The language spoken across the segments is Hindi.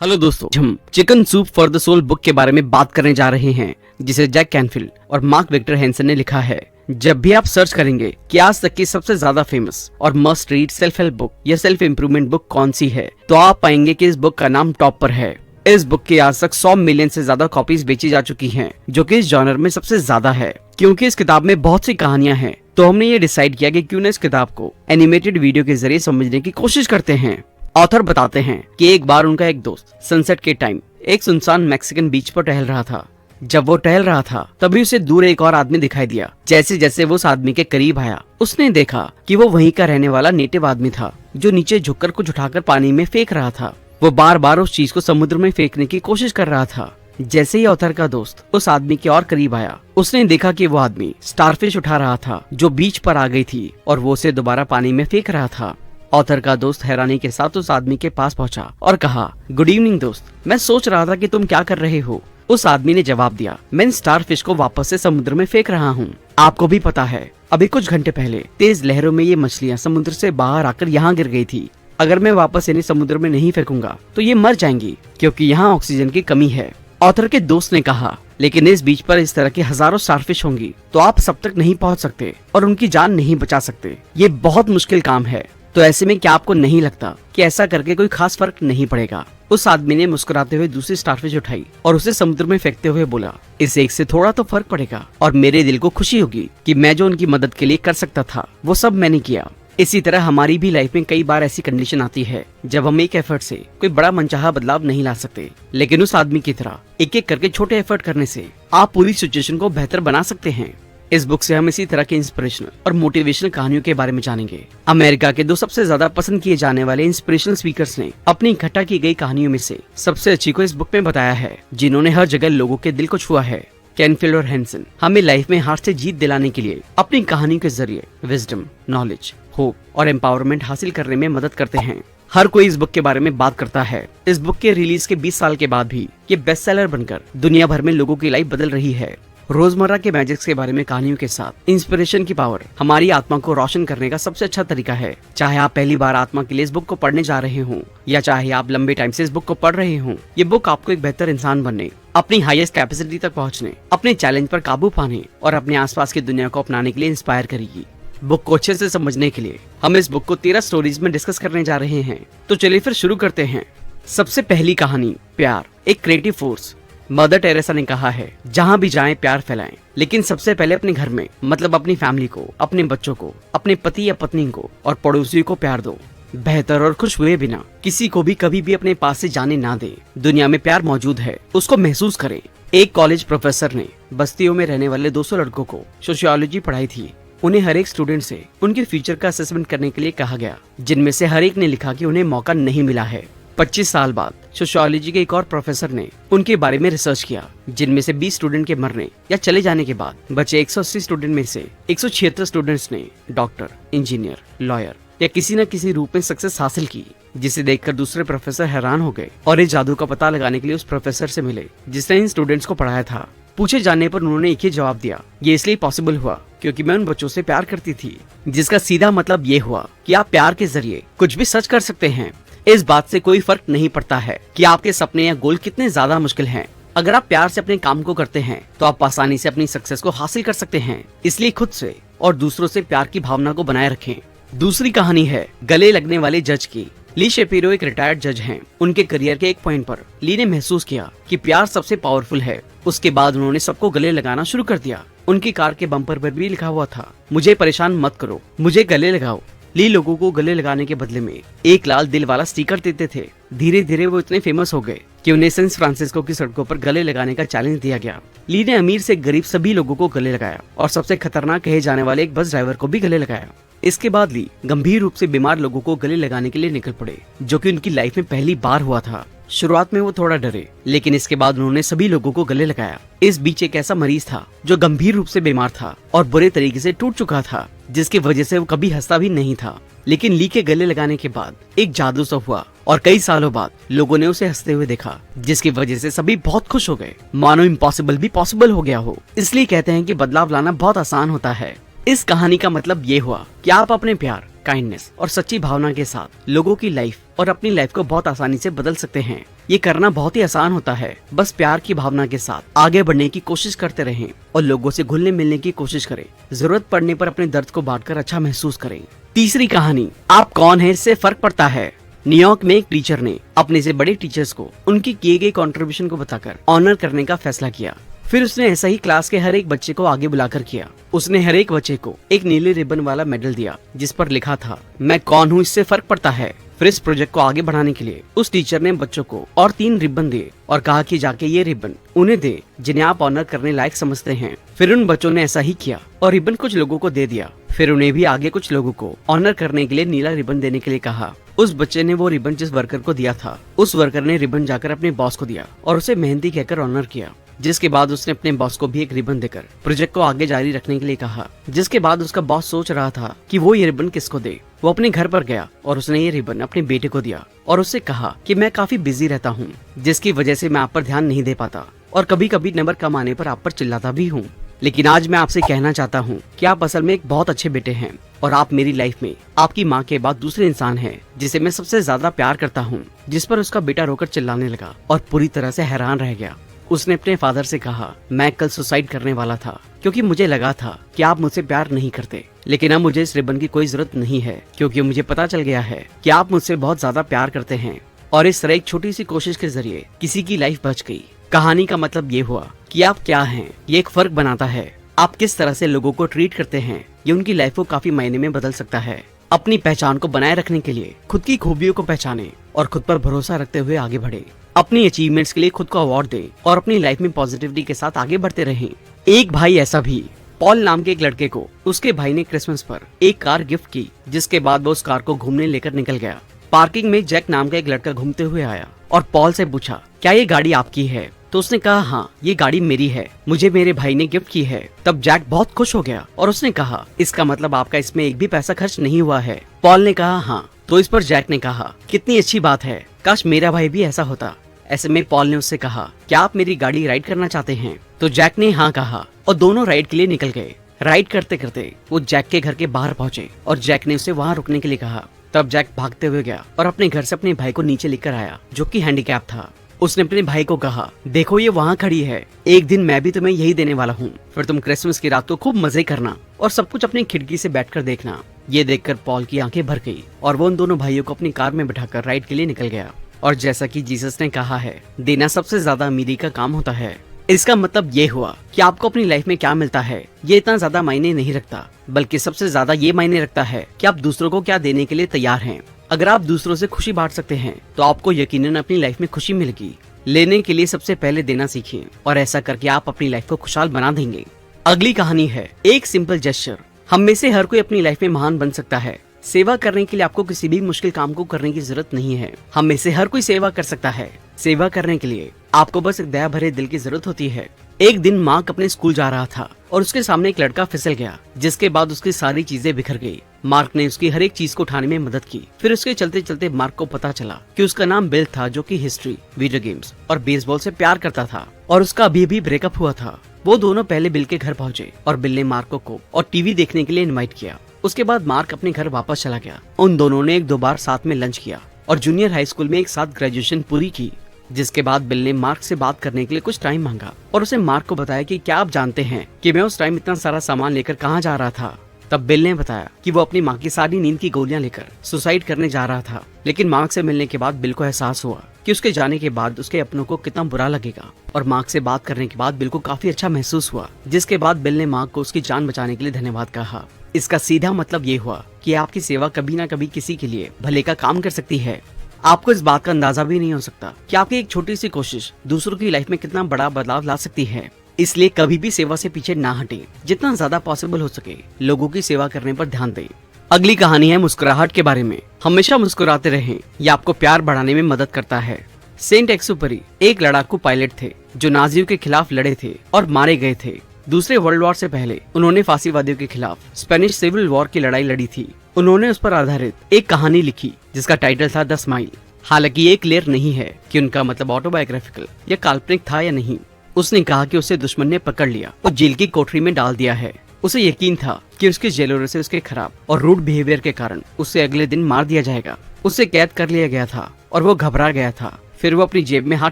हेलो दोस्तों, हम chicken soup for the soul book के बारे में बात करने जा रहे हैं, जिसे जैक कैनफिल्ड और मार्क विक्टर हैंसन ने लिखा है। जब भी आप सर्च करेंगे कि आज तक की सबसे ज्यादा फेमस और must read self help book या सेल्फ इम्प्रूवमेंट बुक कौन सी है, तो आप पाएंगे कि इस बुक का नाम टॉप पर है। इस बुक की आज तक 100 मिलियन से ज्यादा कॉपीज बेची जा चुकी हैं, जो कि इस जॉनर में सबसे ज्यादा है। क्योंकि इस किताब में बहुत सी कहानियां हैं, तो हमने ये डिसाइड किया कि क्यों न इस किताब को एनिमेटेड वीडियो के जरिए समझने की कोशिश करते हैं। ऑथर बताते हैं कि एक बार उनका एक दोस्त सनसेट के टाइम एक सुनसान मैक्सिकन बीच पर टहल रहा था। जब वो टहल रहा था तभी उसे दूर एक और आदमी दिखाई दिया। जैसे जैसे वो उस आदमी के करीब आया, उसने देखा कि वो वहीं का रहने वाला नेटिव आदमी था, जो नीचे झुककर कुछ उठाकर पानी में फेंक रहा था। वो बार बार उस चीज को समुद्र में फेंकने की कोशिश कर रहा था। जैसे ही ऑथर का दोस्त उस आदमी के और करीब आया, उसने देखा कि वो आदमी स्टारफिश उठा रहा था, जो बीच पर आ गई थी और वो उसे दोबारा पानी में फेंक रहा था। ऑथर का दोस्त हैरानी के साथ उस आदमी के पास पहुंचा और कहा, गुड इवनिंग दोस्त, मैं सोच रहा था कि तुम क्या कर रहे हो। उस आदमी ने जवाब दिया, मैं स्टारफिश को वापस से समुद्र में फेंक रहा हूँ। आपको भी पता है, अभी कुछ घंटे पहले तेज लहरों में ये मछलियाँ समुद्र से बाहर आकर यहाँ गिर गई थी। अगर मैं वापस इन्हें समुद्र में नहीं फेंकूंगा तो ये मर जाएंगी, क्योंकि यहाँ ऑक्सीजन की कमी है। ऑथर के दोस्त ने कहा, लेकिन इस बीच पर इस तरह की हजारों स्टारफिश होंगी, तो आप सब तक नहीं पहुँच सकते और उनकी जान नहीं बचा सकते। ये बहुत मुश्किल काम है। तो ऐसे में क्या आपको नहीं लगता कि ऐसा करके कोई खास फर्क नहीं पड़ेगा? उस आदमी ने मुस्कुराते हुए दूसरी स्टारफिश उठाई और उसे समुद्र में फेंकते हुए बोला, इससे एक से थोड़ा तो फर्क पड़ेगा और मेरे दिल को खुशी होगी कि मैं जो उनकी मदद के लिए कर सकता था वो सब मैंने किया। इसी तरह हमारी भी लाइफ में कई बार ऐसी कंडीशन आती है जब हम एक एफर्ट से कोई बड़ा मनचाहा बदलाव नहीं ला सकते, लेकिन उस आदमी की तरह एक एक करके छोटे एफर्ट करने से आप पूरी सिचुएशन को बेहतर बना सकते हैं। इस बुक से हम इसी तरह के इंस्पिरेशनल और मोटिवेशनल कहानियों के बारे में जानेंगे। अमेरिका के 2 सबसे ज्यादा पसंद किए जाने वाले इंस्पिरेशनल स्पीकर्स ने अपनी इकट्ठा की गई कहानियों में से सबसे अच्छी को इस बुक में बताया है, जिन्होंने हर जगह लोगों के दिल को छुआ है। कैनफिल्ड और हैंसन हमें लाइफ में हार से जीत दिलाने के लिए अपनी कहानी के जरिए विजडम, नॉलेज, होप और एम्पावरमेंट हासिल करने में मदद करते हैं। हर कोई इस बुक के बारे में बात करता है। इस बुक के रिलीज के 20 साल के बाद भी ये बेस्ट सेलर बनकर दुनिया भर में लोगों की लाइफ बदल रही है। रोजमर्रा के मैजिक्स के बारे में कहानियों के साथ इंस्पिरेशन की पावर हमारी आत्मा को रोशन करने का सबसे अच्छा तरीका है। चाहे आप पहली बार आत्मा के लिए इस बुक को पढ़ने जा रहे हों या चाहे आप लंबे टाइम से इस बुक को पढ़ रहे हों, ये बुक आपको एक बेहतर इंसान बनने, अपनी हाईएस्ट कैपेसिटी तक पहुंचने, अपने चैलेंज पर काबू पाने और अपने आसपास की दुनिया को अपनाने के लिए इंस्पायर करेगी। बुक को अच्छे से समझने के लिए हम इस बुक को 13 स्टोरीज में डिस्कस करने जा रहे हैं। तो चलिए फिर शुरू करते हैं। सबसे पहली कहानी, प्यार एक क्रिएटिव फोर्स। मदर टेरेसा ने कहा है, जहाँ भी जाएं प्यार फैलाएं, लेकिन सबसे पहले अपने घर में, मतलब अपनी फैमिली को, अपने बच्चों को, अपने पति या पत्नी को और पड़ोसियों को प्यार दो। बेहतर और खुश हुए बिना किसी को भी कभी भी अपने पास से जाने ना दे। दुनिया में प्यार मौजूद है, उसको महसूस करें। एक कॉलेज प्रोफेसर ने बस्तियों में रहने वाले 200 लड़कों को सोशियोलॉजी पढ़ाई थी। उन्हें हर एक स्टूडेंट से उनके फ्यूचर का असेसमेंट करने के लिए कहा गया, जिनमें से हर एक ने लिखा कि उन्हें मौका नहीं मिला है। 25 साल बाद सोशियोलॉजी के एक और प्रोफेसर ने उनके बारे में रिसर्च किया, जिनमें से 20 स्टूडेंट के मरने या चले जाने के बाद बचे 180 स्टूडेंट में से 176 स्टूडेंट्स ने डॉक्टर, इंजीनियर, लॉयर या किसी न किसी रूप में सक्सेस हासिल की, जिसे देखकर दूसरे प्रोफेसर हैरान हो गए और इस जादू का पता लगाने के लिए उस प्रोफेसर से मिले जिसने इन स्टूडेंट्स को पढ़ाया था। पूछे जाने पर उन्होंने एक ही जवाब दिया, ये इसलिए पॉसिबल हुआ क्योंकि मैं उन बच्चों से प्यार करती थी। जिसका सीधा मतलब ये हुआ कि आप प्यार के जरिए कुछ भी सच कर सकते हैं। इस बात से कोई फर्क नहीं पड़ता है कि आपके सपने या गोल कितने ज्यादा मुश्किल हैं। अगर आप प्यार से अपने काम को करते हैं तो आप आसानी से अपनी सक्सेस को हासिल कर सकते हैं। इसलिए खुद से और दूसरों से प्यार की भावना को बनाए रखें। दूसरी कहानी है गले लगने वाले जज की। ली शेपिरो एक रिटायर्ड जज हैं। उनके करियर के एक पॉइंट पर ली ने महसूस किया कि प्यार सबसे पावरफुल है। उसके बाद उन्होंने सबको गले लगाना शुरू कर दिया। उनकी कार के बम्पर पर भी लिखा हुआ था, मुझे परेशान मत करो, मुझे गले लगाओ। ली लोगों को गले लगाने के बदले में एक लाल दिल वाला स्टिकर देते थे। धीरे धीरे वो इतने फेमस हो गए कि उन्हें सैन फ्रांसिस्को की सड़कों पर गले लगाने का चैलेंज दिया गया। ली ने अमीर से गरीब सभी लोगों को गले लगाया और सबसे खतरनाक कहे जाने वाले एक बस ड्राइवर को भी गले लगाया। इसके बाद ली गंभीर रूप से बीमार लोगों को गले लगाने के लिए निकल पड़े, जो कि उनकी लाइफ में पहली बार हुआ था। शुरुआत में वो थोड़ा डरे, लेकिन इसके बाद उन्होंने सभी लोगों को गले लगाया। इस बीच एक ऐसा मरीज था जो गंभीर रूप से बीमार था और बुरे तरीके से टूट चुका था, जिसकी वजह से वो कभी हंसता भी नहीं था। लेकिन ली के गले लगाने के बाद एक जादू सा हुआ और कई सालों बाद लोगों ने उसे हंसते हुए देखा, जिसकी वजह से सभी बहुत खुश हो गए, मानो इम्पॉसिबल भी पॉसिबल हो गया हो। इसलिए कहते हैं कि बदलाव लाना बहुत आसान होता है। इस कहानी का मतलब ये हुआ कि आप अपने प्यार काइंडनेस और सच्ची भावना के साथ लोगों की लाइफ और अपनी लाइफ को बहुत आसानी से बदल सकते हैं। ये करना बहुत ही आसान होता है। बस प्यार की भावना के साथ आगे बढ़ने की कोशिश करते रहें और लोगों से घुलने मिलने की कोशिश करें। जरूरत पड़ने पर अपने दर्द को बांटकर अच्छा महसूस करें। तीसरी कहानी, आप कौन है इससे फर्क पड़ता है। न्यूयॉर्क में एक टीचर ने अपने से बड़े टीचर्स को उनकी किए गए कंट्रीब्यूशन को बताकर ऑनर करने का फैसला किया। फिर उसने ऐसा ही क्लास के हर एक बच्चे को आगे बुलाकर किया। उसने हर एक बच्चे को एक नीले रिबन वाला मेडल दिया जिस पर लिखा था, मैं कौन हूँ इससे फर्क पड़ता है। फिर इस प्रोजेक्ट को आगे बढ़ाने के लिए उस टीचर ने बच्चों को और 3 रिबन दिए और कहा कि जाके ये रिबन उन्हें दे जिन्हें आप ऑनर करने लायक समझते हैं। फिर उन बच्चों ने ऐसा ही किया और रिबन कुछ लोगों को दे दिया। फिर उन्हें भी आगे कुछ लोगों को ऑनर करने के लिए नीला रिबन देने के लिए कहा। उस बच्चे ने वो रिबन जिस वर्कर को दिया था, उस वर्कर ने रिबन जाकर अपने बॉस को दिया और उसे मेहंदी कहकर ऑनर किया। जिसके बाद उसने अपने बॉस को भी एक रिबन देकर प्रोजेक्ट को आगे जारी रखने के लिए कहा। जिसके बाद उसका बॉस सोच रहा था कि वो ये रिबन किसको दे। वो अपने घर पर गया और उसने ये रिबन अपने बेटे को दिया और उससे कहा कि मैं काफी बिजी रहता हूँ, जिसकी वजह से मैं आप पर ध्यान नहीं दे पाता और कभी कभी नंबर कम आने पर आप पर चिल्लाता भी हूँ। लेकिन आज मैं आपसे कहना चाहता हूँ कि आप असल में एक बहुत अच्छे बेटे हैं और आप मेरी लाइफ में आपकी माँ के बाद दूसरे इंसान हैं जिसे मैं सबसे ज्यादा प्यार करता हूँ। जिस पर उसका बेटा रोकर चिल्लाने लगा और पूरी तरह से हैरान रह गया। उसने अपने फादर से कहा, मैं कल सुसाइड करने वाला था क्योंकि मुझे लगा था कि आप मुझसे प्यार नहीं करते, लेकिन अब मुझे इस रिबन की कोई जरूरत नहीं है क्योंकि मुझे पता चल गया है कि आप मुझसे बहुत ज्यादा प्यार करते हैं। और इस तरह एक छोटी सी कोशिश के जरिए किसी की लाइफ बच गई। कहानी का मतलब ये हुआ कि आप क्या हैं, ये एक फर्क बनाता है। आप किस तरह से लोगों को ट्रीट करते हैं, ये उनकी लाइफ को काफी मायने में बदल सकता है। अपनी पहचान को बनाए रखने के लिए खुद की खूबियों को पहचाने और खुद पर भरोसा रखते हुए आगे बढ़े। अपनी अचीवमेंट्स के लिए खुद को अवार्ड दें और अपनी लाइफ में पॉजिटिविटी के साथ आगे बढ़ते रहें। एक भाई ऐसा भी, पॉल नाम के एक लड़के को उसके भाई ने क्रिसमस पर एक कार गिफ्ट की, जिसके बाद वो उस कार को घूमने लेकर निकल गया। पार्किंग में जैक नाम का एक लड़का घूमते हुए आया और पॉल से पूछा, क्या ये गाड़ी आपकी है? तो उसने कहा, हाँ ये गाड़ी मेरी है, मुझे मेरे भाई ने गिफ्ट की है। तब जैक बहुत खुश हो गया और उसने कहा, इसका मतलब आपका इसमें एक भी पैसा खर्च नहीं हुआ है। पॉल ने कहा, हाँ। तो इस पर जैक ने कहा, कितनी अच्छी बात है, काश मेरा भाई भी ऐसा होता। ऐसे में पॉल ने उससे कहा, क्या आप मेरी गाड़ी राइड करना चाहते हैं? तो जैक ने हाँ कहा और दोनों राइड के लिए निकल गए। राइड करते करते वो जैक के घर के बाहर पहुँचे और जैक ने उसे वहाँ रुकने के लिए कहा। तब जैक भागते हुए गया और अपने घर से अपने भाई को नीचे लेकर आया जो कि हैंडीकैप था। उसने अपने भाई को कहा, देखो ये वहाँ खड़ी है, एक दिन मैं भी तुम्हें यही देने वाला हूँ। फिर तुम क्रिसमस की रात को खूब मजे करना और सब कुछ अपनी खिड़की से बैठकर देखना। ये देखकर पॉल की आंखें भर गई और वो उन दोनों भाइयों को अपनी कार में बिठाकर राइड के लिए निकल गया। और जैसा कि जीसस ने कहा है, देना सबसे ज्यादा अमीरी का काम होता है। इसका मतलब ये हुआ कि आपको अपनी लाइफ में क्या मिलता है ये इतना ज्यादा मायने नहीं रखता, बल्कि सबसे ज्यादा ये मायने रखता है कि आप दूसरों को क्या देने के लिए तैयार हैं। अगर आप दूसरों से खुशी बांट सकते हैं तो आपको यकीनन अपनी लाइफ में खुशी मिलेगी। लेने के लिए सबसे पहले देना सीखिए और ऐसा करके आप अपनी लाइफ को खुशहाल बना देंगे। अगली कहानी है एक सिंपल जेस्चर। हम में से हर कोई अपनी लाइफ में महान बन सकता है। सेवा करने के लिए आपको किसी भी मुश्किल काम को करने की जरूरत नहीं है। हम में से हर कोई सेवा कर सकता है। सेवा करने के लिए आपको बस एक दया भरे दिल की जरूरत होती है। एक दिन मार्क अपने स्कूल जा रहा था और उसके सामने एक लड़का फिसल गया, जिसके बाद उसकी सारी चीजें बिखर गई। मार्क ने उसकी हर एक चीज को उठाने में मदद की। फिर उसके चलते चलते मार्क को पता चला कि उसका नाम बिल था, जो कि हिस्ट्री, वीडियो गेम्स और बेसबॉल से प्यार करता था और उसका अभी भी ब्रेकअप हुआ था। वो दोनों पहले बिल के घर पहुंचे और बिल ने मार्को को और टीवी देखने के लिए इनवाइट किया। उसके बाद मार्क अपने घर वापस चला गया। उन दोनों ने 1-2 बार साथ में लंच किया और जूनियर हाई स्कूल में एक साथ ग्रेजुएशन पूरी की। जिसके बाद बिल ने मार्क से बात करने के लिए कुछ टाइम मांगा और उसे मार्क को बताया कि क्या आप जानते हैं कि मैं उस टाइम इतना सारा सामान लेकर कहाँ जा रहा था। तब बिल ने बताया कि वो अपनी माँ की सारी नींद की गोलियां लेकर सुसाइड करने जा रहा था। लेकिन मार्क से मिलने के बाद बिल को एहसास हुआ कि उसके जाने के बाद उसके अपनों को कितना बुरा लगेगा। और मार्क से बात करने के बाद बिल को काफी अच्छा महसूस हुआ। जिसके बाद बिल ने मार्क को उसकी जान बचाने के लिए धन्यवाद कहा। इसका सीधा मतलब ये हुआ कि आपकी सेवा कभी ना कभी किसी के लिए भले का काम कर सकती है। आपको इस बात का अंदाजा भी नहीं हो सकता कि आपकी एक छोटी सी कोशिश दूसरों की लाइफ में कितना बड़ा बदलाव ला सकती है। इसलिए कभी भी सेवा से पीछे ना हटें। जितना ज्यादा पॉसिबल हो सके लोगों की सेवा करने पर ध्यान दें। अगली कहानी है मुस्कुराहट के बारे में। हमेशा मुस्कुराते रहें, ये आपको प्यार बढ़ाने में मदद करता है। सेंट एक्सुपेरी एक लड़ाकू पायलट थे जो नाजियों के खिलाफ लड़े थे और मारे गए थे। दूसरे वर्ल्ड वॉर से पहले उन्होंने फांसीवादियों के खिलाफ स्पेनिश सिविल वॉर की लड़ाई लड़ी थी। उन्होंने उस पर आधारित एक कहानी लिखी जिसका टाइटल था द स्माइल। हालांकि ये क्लियर नहीं है कि उनका मतलब ऑटोबायोग्राफिकल या काल्पनिक था या नहीं। उसने कहा कि उसे दुश्मन ने पकड़ लिया और जेल की कोठरी में डाल दिया है। उसे यकीन था कि उसके जेलरों से उसके खराब और रूड बिहेवियर के कारण उसे अगले दिन मार दिया जाएगा। उसे कैद कर लिया गया था और वो घबरा गया था। फिर वो अपनी जेब में हाथ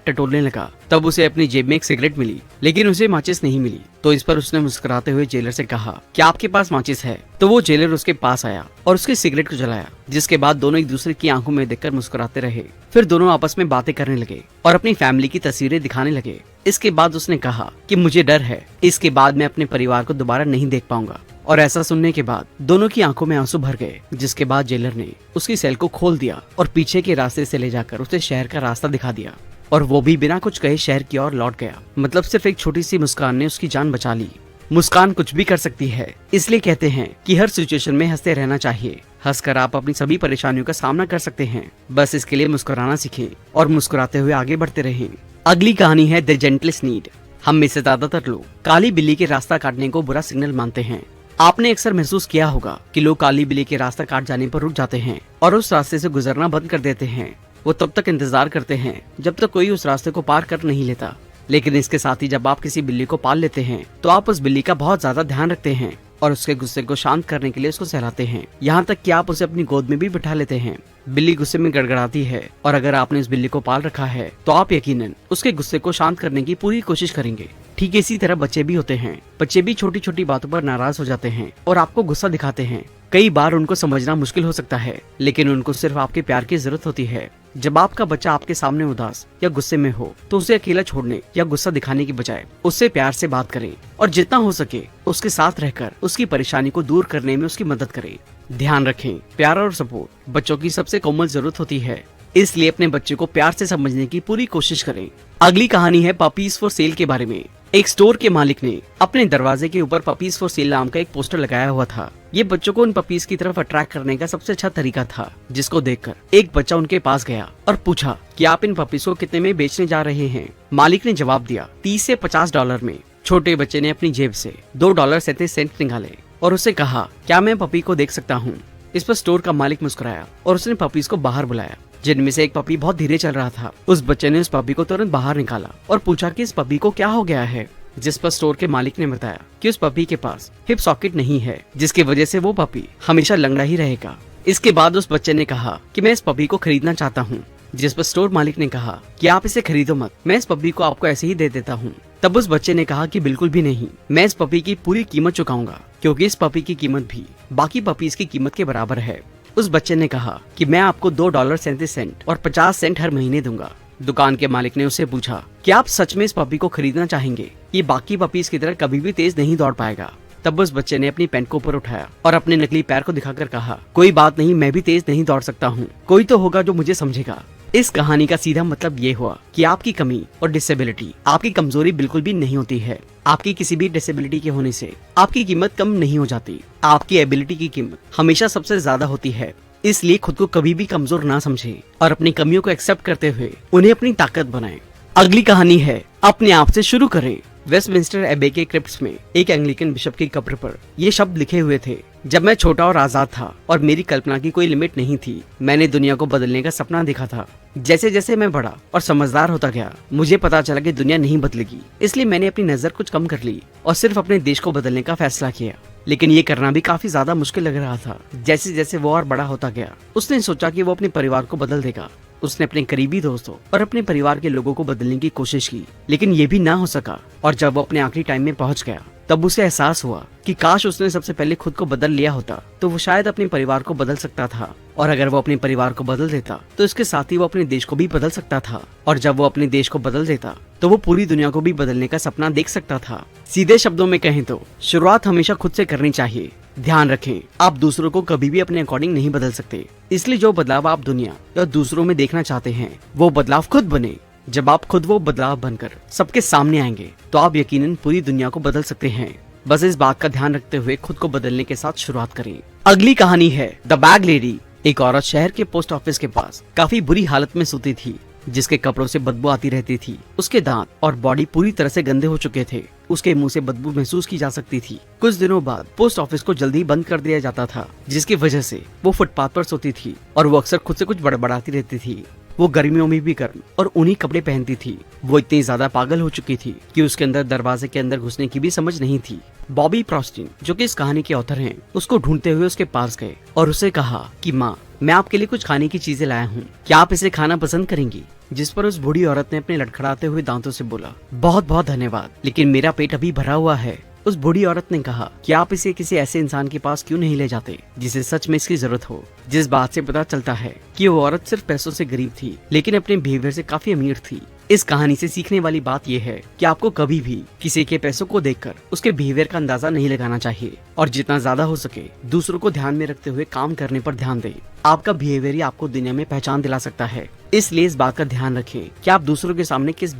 टटोलने लगा। तब उसे अपनी जेब में एक सिगरेट मिली, लेकिन उसे माचिस नहीं मिली। तो इस पर उसने मुस्कुराते हुए जेलर से कहा, क्या आपके पास माचिस है? तो वो जेलर उसके पास आया और उसके सिगरेट को जलाया, जिसके बाद दोनों एक दूसरे की आंखों में देखकर मुस्कुराते रहे। फिर दोनों आपस में बातें करने लगे और अपनी फैमिली की तस्वीरें दिखाने लगे। इसके बाद उसने कहा कि मुझे डर है, इसके बाद मैं अपने परिवार को दोबारा नहीं देख पाऊंगा। और ऐसा सुनने के बाद दोनों की आंखों में आंसू भर गए, जिसके बाद जेलर ने उसकी सेल को खोल दिया और पीछे के रास्ते से ले जाकर उसे शहर का रास्ता दिखा दिया। और वो भी बिना कुछ कहे शहर की ओर लौट गया। मतलब सिर्फ एक छोटी सी मुस्कान ने उसकी जान बचा ली। मुस्कान कुछ भी कर सकती है, इसलिए कहते हैं कि हर सिचुएशन में हंसते रहना चाहिए। हंसकर आप अपनी सभी परेशानियों का सामना कर सकते हैं। बस इसके लिए मुस्कुराना सीखें और मुस्कुराते हुए आगे बढ़ते रहें। अगली कहानी है द जेंटलेस्ट नीड। हम में से ज्यादातर लोग काली बिल्ली के रास्ता काटने को बुरा सिग्नल मानते हैं। आपने अक्सर महसूस किया होगा कि लोग काली बिल्ली के रास्ता काट जाने पर रुक जाते हैं और उस रास्ते से गुजरना बंद कर देते हैं। वो तब तक इंतजार करते हैं जब तक कोई उस रास्ते को पार कर नहीं लेता। लेकिन इसके साथ ही जब आप किसी बिल्ली को पाल लेते हैं तो आप उस बिल्ली का बहुत ज्यादा ध्यान रखते हैं और उसके गुस्से को शांत करने के लिए उसको सहलाते हैं। यहाँ तक कि आप उसे अपनी गोद में भी बिठा लेते हैं। बिल्ली गुस्से में गड़गड़ाती है और अगर आपने इस बिल्ली को पाल रखा है तो आप यकीनन उसके गुस्से को शांत करने की पूरी कोशिश करेंगे। ठीक इसी तरह बच्चे भी होते हैं। बच्चे भी छोटी छोटी बातों पर नाराज हो जाते हैं और आपको गुस्सा दिखाते हैं। कई बार उनको समझना मुश्किल हो सकता है, लेकिन उनको सिर्फ आपके प्यार की जरूरत होती है। जब आपका बच्चा आपके सामने उदास या गुस्से में हो तो उसे अकेला छोड़ने या गुस्सा दिखाने की बजाय उससे प्यार से बात करें और जितना हो सके उसके साथ रहकर उसकी परेशानी को दूर करने में उसकी मदद करें। ध्यान रखें, प्यार और सपोर्ट बच्चों की सबसे कोमल जरूरत होती है, इसलिए अपने बच्चे को प्यार से समझने की पूरी कोशिश करें। अगली कहानी है पपीज फॉर सेल के बारे में। एक स्टोर के मालिक ने अपने दरवाजे के ऊपर पपीज फॉर सेल नाम का एक पोस्टर लगाया हुआ था। ये बच्चों को उन पपीज की तरफ अट्रैक्ट करने का सबसे अच्छा तरीका था, जिसको देखकर एक बच्चा उनके पास गया और पूछा कि आप इन पपीज को कितने में बेचने जा रहे हैं। मालिक ने जवाब दिया, 30 से 50 डॉलर में। छोटे बच्चे ने अपनी जेब से $2.37 निकाले और उससे कहा, क्या मैं पपी को देख सकता हूँ? इस पर स्टोर का मालिक मुस्कुराया और उसने पपीज को बाहर बुलाया, जिनमें से एक पपी बहुत धीरे चल रहा था। उस बच्चे ने उस पपी को तुरंत बाहर निकाला और पूछा कि इस पपी को क्या हो गया है, जिस पर स्टोर के मालिक ने बताया कि उस पपी के पास हिप सॉकेट नहीं है, जिसकी वजह से वो पपी हमेशा लंगड़ा ही रहेगा। इसके बाद उस बच्चे ने कहा कि मैं इस पपी को खरीदना चाहता हूँ, जिस पर स्टोर मालिक ने कहा कि आप इसे खरीदो मत, मैं इस पपी को आपको ऐसे ही दे देता हूँ। तब उस बच्चे ने कहा कि बिल्कुल भी नहीं, मैं इस पपी की पूरी कीमत चुकाऊंगा, क्योंकि इस पपी की कीमत भी बाकी पपीज की कीमत के बराबर है। उस बच्चे ने कहा कि मैं आपको $2.37 और 50 सेंट हर महीने दूंगा। दुकान के मालिक ने उससे पूछा कि आप सच में इस पपी को खरीदना चाहेंगे? ये बाकी पपीज की तरह कभी भी तेज नहीं दौड़ पाएगा। तब उस बच्चे ने अपनी पैंट को ऊपर उठाया और अपने नकली पैर को दिखाकर कहा, कोई बात नहीं, मैं भी तेज नहीं दौड़ सकता हूँ, कोई तो होगा जो मुझे समझेगा। इस कहानी का सीधा मतलब ये हुआ कि आपकी कमी और डिसेबिलिटी आपकी कमजोरी बिल्कुल भी नहीं होती है। आपकी किसी भी डिसेबिलिटी के होने से आपकी कीमत कम नहीं हो जाती। आपकी एबिलिटी की कीमत हमेशा सबसे ज्यादा होती है। इसलिए खुद को कभी भी कमजोर ना समझें और अपनी कमियों को एक्सेप्ट करते हुए उन्हें अपनी ताकत बनाएं। अगली कहानी है अपने आप से शुरू करें। वेस्टमिंस्टर एबे के क्रिप्ट्स में एक एंग्लिकन बिशप की कब्र पर ये शब्द लिखे हुए थे, जब मैं छोटा और आजाद था और मेरी कल्पना की कोई लिमिट नहीं थी, मैंने दुनिया को बदलने का सपना देखा था। जैसे जैसे मैं बड़ा और समझदार होता गया, मुझे पता चला कि दुनिया नहीं बदलेगी। इसलिए मैंने अपनी नजर कुछ कम कर ली और सिर्फ अपने देश को बदलने का फैसला किया। लेकिन ये करना भी काफी ज्यादा मुश्किल लग रहा था। जैसे जैसे वो और बड़ा होता गया, उसने सोचा कि वो अपने परिवार को बदल देगा। उसने अपने करीबी दोस्तों और अपने परिवार के लोगों को बदलने की कोशिश की, लेकिन ये भी ना हो सका। और जब वो अपने आखिरी टाइम में पहुंच गया, तब उसे एहसास हुआ कि काश उसने सबसे पहले खुद को बदल लिया होता तो वो शायद अपने परिवार को बदल सकता था। और अगर वो अपने परिवार को बदल देता तो इसके साथ ही वो अपने देश को भी बदल सकता था। और जब वो अपने देश को बदल देता तो वो पूरी दुनिया को भी बदलने का सपना देख सकता था। सीधे शब्दों में कहें तो शुरुआत हमेशा खुद से करनी चाहिए। ध्यान रखें, आप दूसरों को कभी भी अपने अकॉर्डिंग नहीं बदल सकते। इसलिए जो बदलाव आप दुनिया या दूसरों में देखना चाहते हैं, वो बदलाव खुद बने। जब आप खुद वो बदलाव बनकर सबके सामने आएंगे तो आप यकीनन पूरी दुनिया को बदल सकते हैं। बस इस बात का ध्यान रखते हुए खुद को बदलने के साथ शुरुआत करें। अगली कहानी है द बैग लेडी। एक औरत शहर के पोस्ट ऑफिस के पास काफी बुरी हालत में सोती थी, जिसके कपड़ों से बदबू आती रहती थी। उसके दांत और बॉडी पूरी तरह से गंदे हो चुके थे। उसके मुंह से बदबू महसूस की जा सकती थी। कुछ दिनों बाद पोस्ट ऑफिस को जल्दी बंद कर दिया जाता था, जिसकी वजह से वो फुटपाथ पर सोती थी और वो अक्सर खुद से कुछ बड़बड़ाती रहती थी। वो गर्मियों में भी गर्म और ऊनी कपड़े पहनती थी। वो इतनी ज्यादा पागल हो चुकी थी कि उसके अंदर दरवाजे के अंदर घुसने की भी समझ नहीं थी। बॉबी प्रॉस्टिन, जो कि इस कहानी के ऑथर हैं, उसको ढूंढते हुए उसके पास गए और उसे कहा कि माँ, मैं आपके लिए कुछ खाने की चीजें लाया हूँ, क्या आप इसे खाना पसंद करेंगी? जिस पर उस बूढ़ी औरत ने अपने लड़खड़ाते हुए दांतों से बोला, बहुत बहुत धन्यवाद, लेकिन मेरा पेट अभी भरा हुआ है। उस बूढ़ी औरत ने कहा कि आप इसे किसी ऐसे इंसान के पास क्यों नहीं ले जाते जिसे सच में इसकी जरूरत हो। जिस बात से पता चलता है कि वो औरत सिर्फ पैसों से गरीब थी, लेकिन अपने बिहेवियर से काफी अमीर थी। इस कहानी से सीखने वाली बात यह है कि आपको कभी भी किसी के पैसों को देखकर उसके बिहेवियर का अंदाजा नहीं लगाना चाहिए और जितना ज्यादा हो सके दूसरों को ध्यान में रखते हुए काम करने पर ध्यान दें। आपका बिहेवियर ही आपको दुनिया में पहचान दिला सकता है, इसलिए इस बात का ध्यान रखें कि आप दूसरों के सामने किस